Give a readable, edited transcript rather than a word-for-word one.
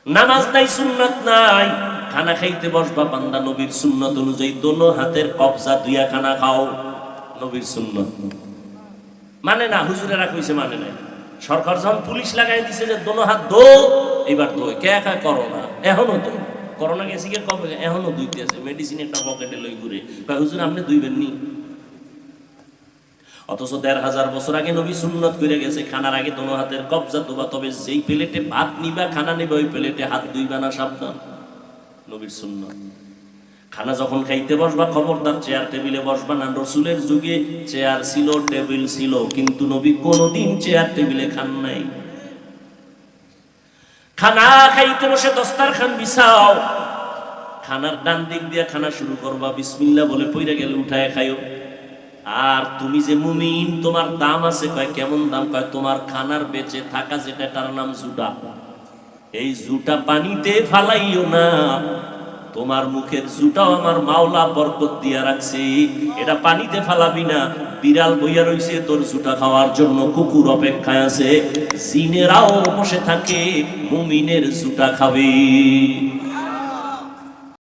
নামাজ নাই, সুন্নাত নাই। খানা খাইতে বসবা, বান্দা নবীর সুন্নত অনুযায়ী দোনো হাতের কবজা দুইয়া খানা খাও, নবীর সুন্নত। মানে না, হুজুরেরা কইছে মানে নাই। সরকার যখন পুলিশ লাগাই দিছে যে দোনো হাত দো, এবার দো কে একা করো না, এখনো দো। করোনা গেছি কে কবে, এখনো দুইতে আছে, মেডিসিন একটা পকেটে লই ঘুরে, কয় হুজুর আপনি দুইবেন নি। অথচ ১৫০০ বছর আগে নবী সুন্নত করে গেছে খানার আগে দোনো হাতের কবজা দোবা। তবে যেই প্লেটে ভাত নিবা, খানা নিবা, ওই প্লেটে হাত ধুইবা না, সাবধান, নবীর সুন্নত। খানা যখন খাইতে বসবা খবরদার চেয়ার টেবিলে বসবা না। রসুলের যুগে চেয়ার ছিল, টেবিল ছিল, কিন্তু নবী কোনোদিন চেয়ার টেবিলে খান নাই। খানা খাইতে বসে দস্তারখান বিছাও, খানার ডান দিক দিয়ে খানা শুরু করবা, বিসমিল্লাহ বলে পইরা গেলে উঠায় খাইও। আর তুমি যে মুমিন, তোমার দাম আছে। কয় কেমন দাম? কয় তোমার খানার বেঁচে থাকা যেটা, তার নাম জুটা। এই জুটা পানিতে ফালাইও না। তোমার মুখের জুটাও আমার মাওলা বরকত দিয়া রাখছে, এটা পানিতে ফালাবি না। বিড়াল বইয়া রইছে তোর জুটা খাওয়ার জন্য, কুকুর অপেক্ষায় আছে, জিনেরাও বসে থাকে, মুমিনের জুটা খাবে।